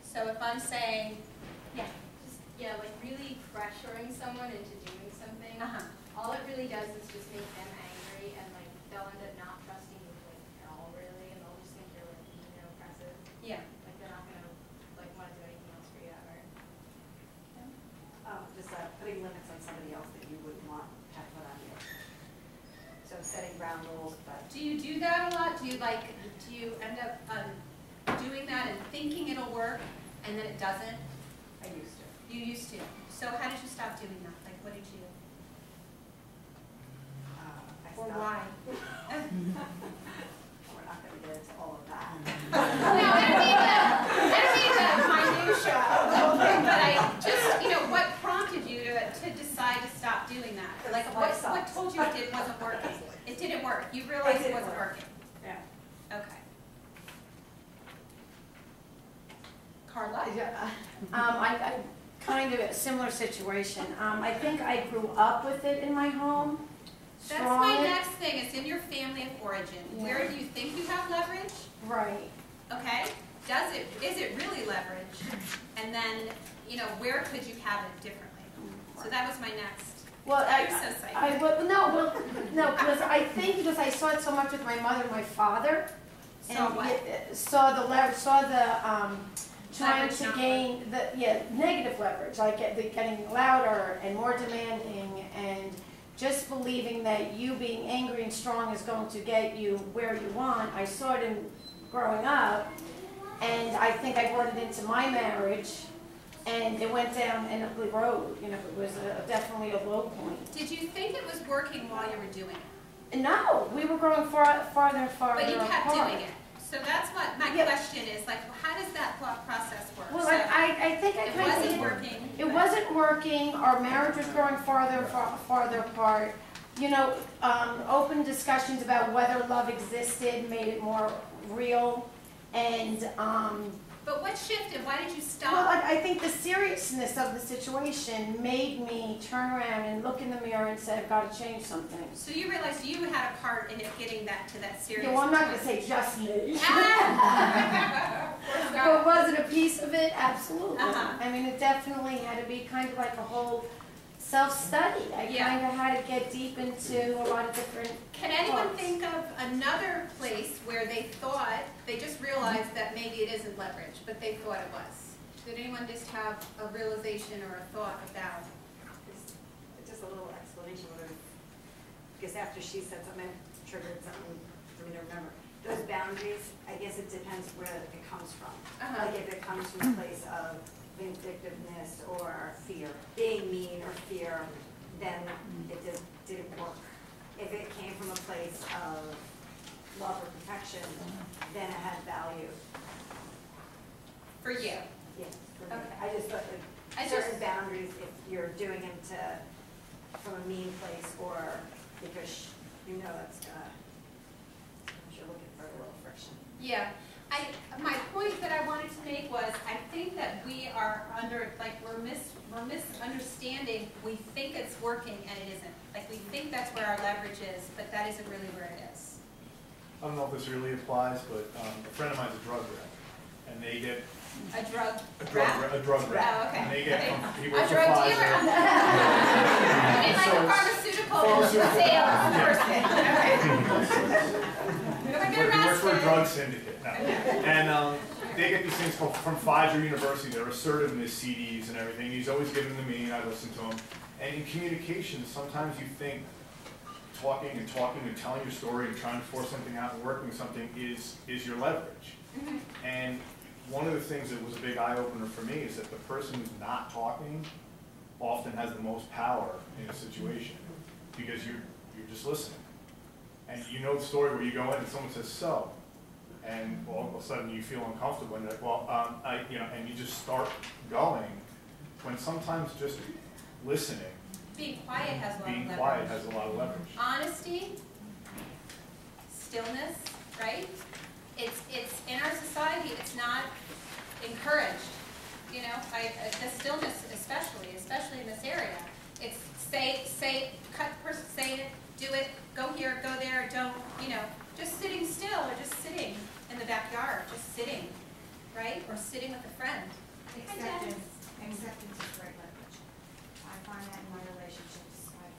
So if I'm saying, yeah. Yeah, like really pressuring someone into doing something. All it really does is just make them angry, and like they'll end up not trusting you like at all, really, and they'll just think you're like oppressive. Yeah. Like they're not gonna like want to do anything else for you ever. Just putting limits on somebody else that you wouldn't want to have put on you. So setting ground rules, but. Do you do that a lot? Do you end up doing that and thinking it'll work, and then it doesn't? I used to. You used to. So how did you stop doing that? Like, what did you do? Or why? We're not going to get into all of that. No, I don't mean the minutia of the whole thing, but I just, what prompted you to decide to stop doing that? Like, what told you it wasn't working? It didn't work. You realized it wasn't working. Yeah. Okay. Carla? Yeah. I kind of a similar situation. I think I grew up with it in my home. That's my next thing. It's in your family of origin. Yeah. Where do you think you have leverage? Right. Okay. Is it really leverage? And then, where could you have it differently? So that was my next. Well, no, because I think because I saw it so much with my mother and my father. Saw what? Saw the trying to gain the negative leverage, like getting louder and more demanding, and just believing that you being angry and strong is going to get you where you want. I saw it in growing up, and I think I brought it into my marriage, and it went down an ugly road. It was definitely a low point. Did you think it was working while you were doing it? No, we were going farther and farther. But you kept apart. doing it. So that's what my question is, like, how does that thought process work? Well, so I think I kind of... It wasn't working. It wasn't working. Our marriage was growing farther apart. Open discussions about whether love existed made it more real. And... but what shifted? Why did you stop? Well, I think the seriousness of the situation made me turn around and look in the mirror and say, I've got to change something. So you realized you had a part in it getting that to that serious well, I'm not going to say just me. Ah! But was it a piece of it? Absolutely. I mean, it definitely had to be kind of like a whole self-study. I kind of had to get deep into a lot of different Can anyone think of another place where they just realized that maybe it isn't leverage, but they thought it was? Did anyone just have a realization or a thought about? Just a little explanation, because after she said something, it triggered something for me to remember. Those boundaries, I guess it depends where it comes from. Like if it comes from a place of vindictiveness or fear, being mean or fear, then it just didn't work. If it came from a place of love or protection, then it had value. For you? Yes. For me. Okay. I just thought that certain boundaries, if you're doing them from a mean place or because that's gonna, you're looking for a little friction. Yeah. My point that I wanted to make was I think that we are we're misunderstanding. We think it's working and it isn't. Like we think that's where our leverage is, but that isn't really where it is. I don't know if this really applies, but a friend of mine's a drug rep, and they get a drug rep. Oh, okay. And they get he a works drug for dealer. Pfizer. It's like a pharmaceutical sales person. He works for a drug syndicate now. And they get these things called from Pfizer University. They're assertive in his CDs and everything. He's always giving them to me, and I listen to him. And in communication, sometimes you think talking and telling your story and trying to force something out and working something is your leverage. And one of the things that was a big eye-opener for me is that the person who's not talking often has the most power in a situation because you're just listening. And you know the story where you go in and someone says, so, and all of a sudden you feel uncomfortable and you're like, well, and you just start going when sometimes just listening, being quiet has a lot of leverage. Being quiet has a lot of leverage. Honesty, stillness, right? It's in our society, it's not encouraged. The stillness especially in this area. It's say it, do it, go here, go there, don't, just sitting still or just sitting in the backyard, just sitting. right? Or sitting with a friend. Acceptance is great leverage. I find that in my relationships. I've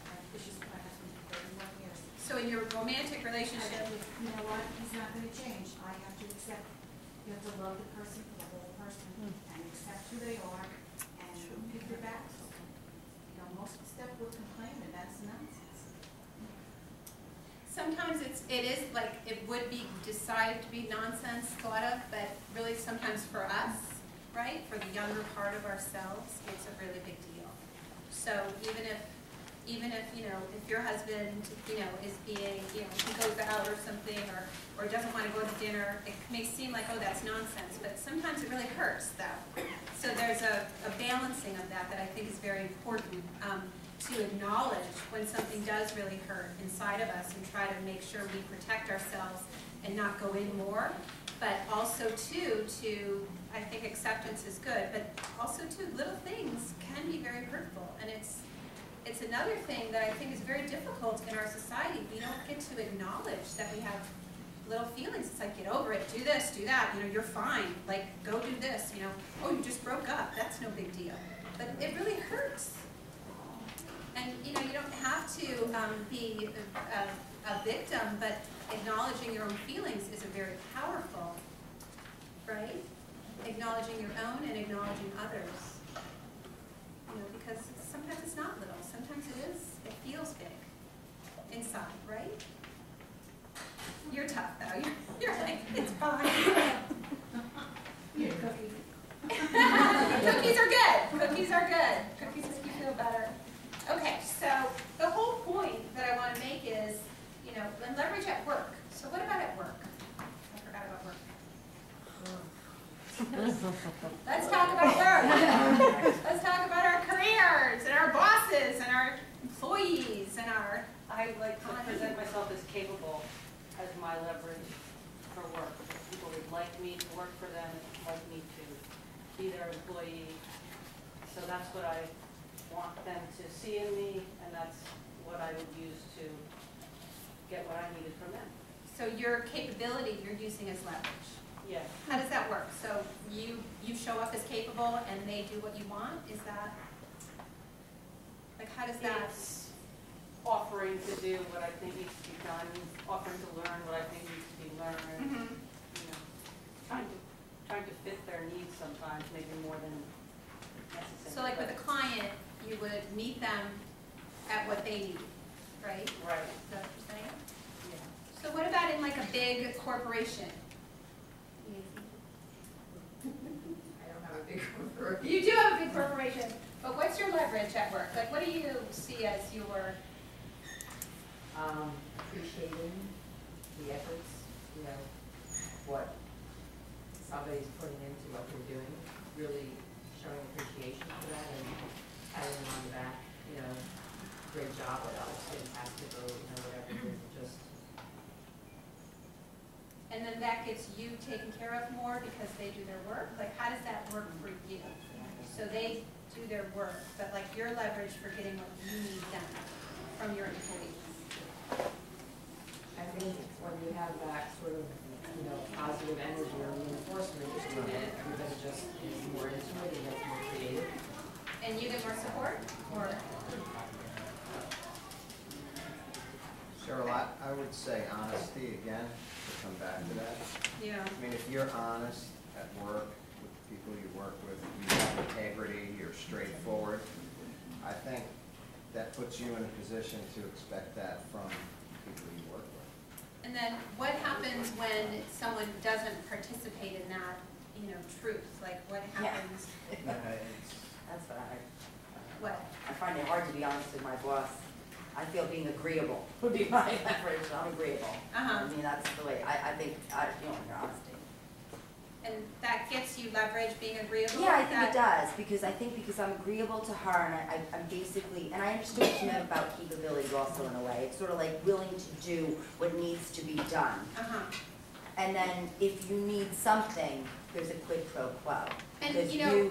had issues with my husband for 31 years. So in your romantic relationship, You know what? He's not going to change. I have to accept. You have to love the person for the whole person and accept who they are and pick their backs. You know, most stuff we're complaining, that's nonsense. sometimes it is like, it would be decided to be nonsense thought of, but really sometimes for us, right, for the younger part of ourselves, it's a really big deal. So even if, if your husband, is being, he goes out or something, or doesn't want to go to dinner, it may seem like, oh, that's nonsense, but sometimes it really hurts, though. So there's a balancing of that I think is very important, to acknowledge when something does really hurt inside of us and try to make sure we protect ourselves and not go in more. But also, too, I think acceptance is good, but also, too, little things can be very hurtful. And it's another thing that I think is very difficult in our society. We don't get to acknowledge that we have little feelings. It's like, get over it, do this, do that, you're fine, like, go do this, oh, you just broke up, that's no big deal. But it really hurts. And, you don't have to be a victim, but acknowledging your own feelings is a very powerful, right? Acknowledging your own and acknowledging others. Because sometimes it's not little, sometimes it feels big inside, right? You're tough, though. You're like, it's fine. Cookies are good. Cookies are good. Cookies make you feel better. Okay, so the whole point that I want to make is, leverage at work. So what about at work? I forgot about work. Let's talk about work. Let's talk about our careers and our bosses and our employees and our... I like to present myself as capable as my leverage for work. People would like me to work for them, like me to be their employee. So that's what I want them to see in me, and that's what I would use to get what I needed from them. So your capability you're using as leverage. Yes. How does that work? So you show up as capable and they do what you want? Is that, like, how does that? It's offering to do what I think needs to be done, offering to learn what I think needs to be learned, trying to fit their needs sometimes, maybe more than necessary. So like with a client, you would meet them at what they need, right? Right. Is that what you're saying? Yeah. So what about in like a big corporation? I don't have a big corporation. You do have a big corporation, but what's your leverage at work? Like, what do you see as your... Appreciating the efforts, what somebody's putting into what they're doing, really showing appreciation for that and patting them on the back, great job, or that was fantastic, or whatever it is, just. And then that gets you taken care of more because they do their work? Like, how does that work for you? So they do their work, but like your leverage for getting what you need done from your employees. I think when you have that sort of, positive energy or reinforcement between it, everybody just is more into it and gets more creative. And you get more support? Or Cheryl, I would say honesty again, to come back to that. yeah. I mean, if you're honest at work with the people you work with, you have integrity, you're straightforward, I think that puts you in a position to expect that from people you work with. And then what happens when someone doesn't participate in that, truth? Like what happens? That's what What? I find it hard to be honest with my boss. I feel being agreeable would be my leverage. I'm agreeable. Uh-huh. I mean, that's the way, I think, your honesty. And that gets you leverage, being agreeable? Yeah, I think it does, because I'm agreeable to her, and I'm basically, and I understood what you meant about capability also in a way. It's sort of like willing to do what needs to be done. Uh-huh. And then if you need something, there's a quid pro quo. And, Because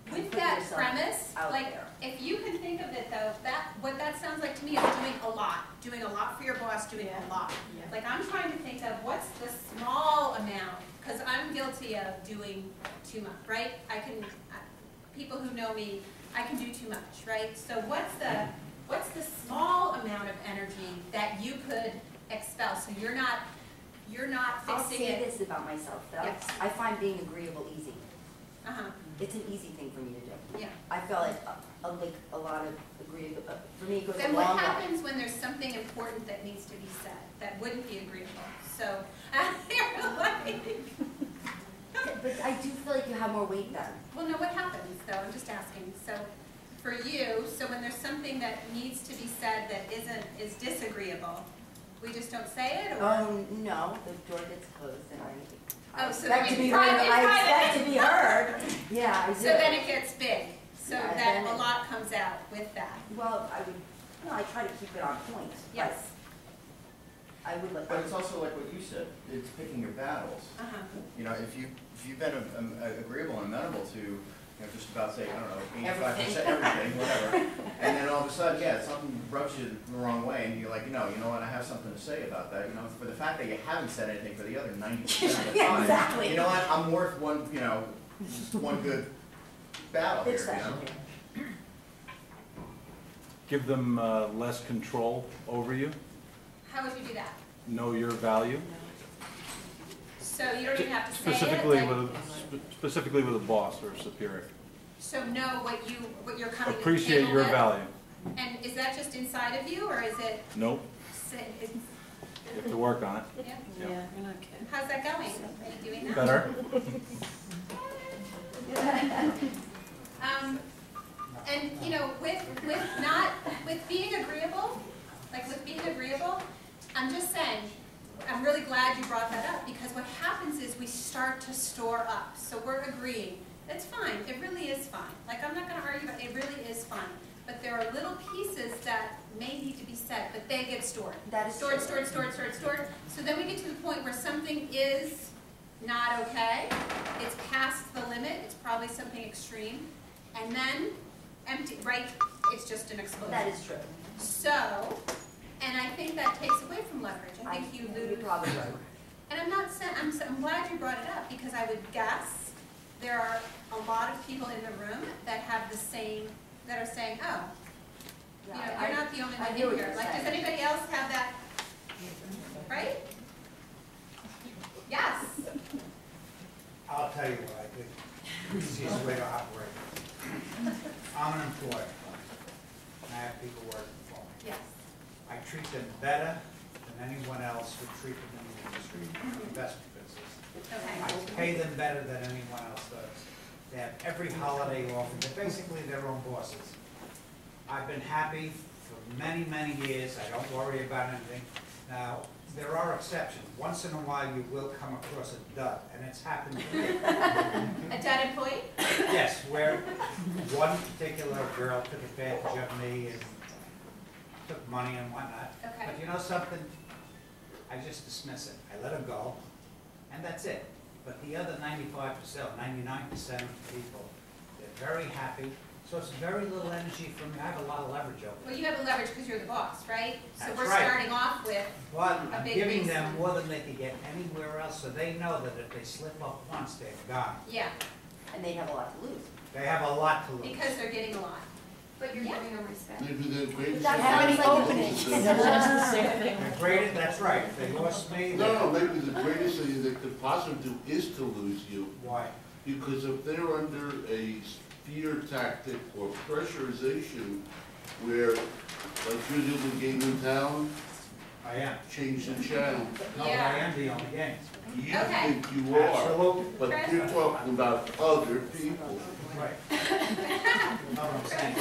with put that yourself premise, out like, there. if you can think of it though, what that sounds like to me is doing a lot for your boss, doing a lot. Yeah. Like, I'm trying to think of what's the small amount because I'm guilty of doing too much, right? People who know me, I can do too much, right? So what's the small amount of energy that you could expel, so you're not I'll fixing say it? this about myself, though. Yes. I find being agreeable easy. Uh-huh, It's an easy thing for me to do. yeah. I feel like a lot of agreeable, for me, it goes a Then long what way. happens when there's something important that needs to be said, that wouldn't be agreeable? So, you're like, But I do feel like you have more weight then. well, no, what happens, though? I'm just asking. So, for you, so when there's something that needs to be said that is disagreeable, we just don't say it, or? No, the door gets closed and I Oh, so expect then to be you heard. private- I expect to be heard. Yeah, I do. So then it gets big, so Yeah, that then a it- lot comes out with that. Well, I try to keep it on point. but Yes. I would like. But it's also like what you said, it's picking your battles. Uh-huh. You know, if you've been agreeable and amenable to, you know, just about say, I don't know, 85% everything, whatever, and then all of a sudden, yeah, something rubs you the wrong way, and you're like, you know what, I have something to say about that. You know, for the fact that you haven't said anything for the other 90% of the Yeah, time, exactly. you know what, I'm worth one good battle here, Pitch you session know? here. Give them less control over you, How would you do that? know your value. So you don't even have to say it? Specifically with a boss or a superior. So know what you're coming to the Appreciate table your with? value. And is that just inside of you, or is it? Nope, Is, you have to work on it. yeah? Yeah, you're not kidding. How's that going? Are you doing that? Better? And you know, with being agreeable, I'm just saying, I'm really glad you brought that up, because what happens is we start to store up. So we're agreeing. It's fine. It really is fine. Like, I'm not going to argue, but it really is fine. But there are little pieces that may need to be said, but they get stored. That is stored. true. So then we get to the point where something is not okay. It's past the limit. It's probably something extreme. And then empty, right? It's just an explosion. That is true. So, and I think that takes away from leverage. I think you lose. You're probably right. And I'm not saying, I'm glad you brought it up, because I would guess there are a lot of people in the room that have the same, that are saying, oh, you know, you're not the only I one hear in what here. you're Like, does saying. anybody else have that? Right? Yes. I'll tell you what I think. Easiest way to operate. I'm an employer. And I have people working for me. Yes. I treat them better than anyone else would treat them in the industry, in the investment business. Okay. I pay them better than anyone else does. They have every holiday off, and they're basically their own bosses. I've been happy for many, many years. I don't worry about anything. Now, there are exceptions. Once in a while, you will come across a dud, and it's happened to me. A dead employee? Yes, where one particular girl took advantage of me and took money and whatnot. Okay. But you know something? I just dismiss it. I let her go, and that's it. But the other 95%, 99% of the people, they're very happy. So it's very little energy from me. I have a lot of leverage over Well, it. you have a leverage because you're the boss, right? So That's we're right. starting off with But a I'm big giving base. them more than they could get anywhere else, so they know that if they slip up once, they're gone. Yeah, And they have a lot to lose. They have a lot to lose. because they're getting a lot. But you're Yeah. giving them respect. Maybe the greatest. That How many sounds like openings? They're graded, that's right. If they lost me, No, maybe the greatest thing they could possibly do is to lose you. why? Because if they're under a fear tactic or pressurization where, like you're the only game in town, I am. change the channel. No, but I Yeah. am the only game. You Okay. think you are, Absolutely. but you're talking about other people. Right. You know what I'm saying?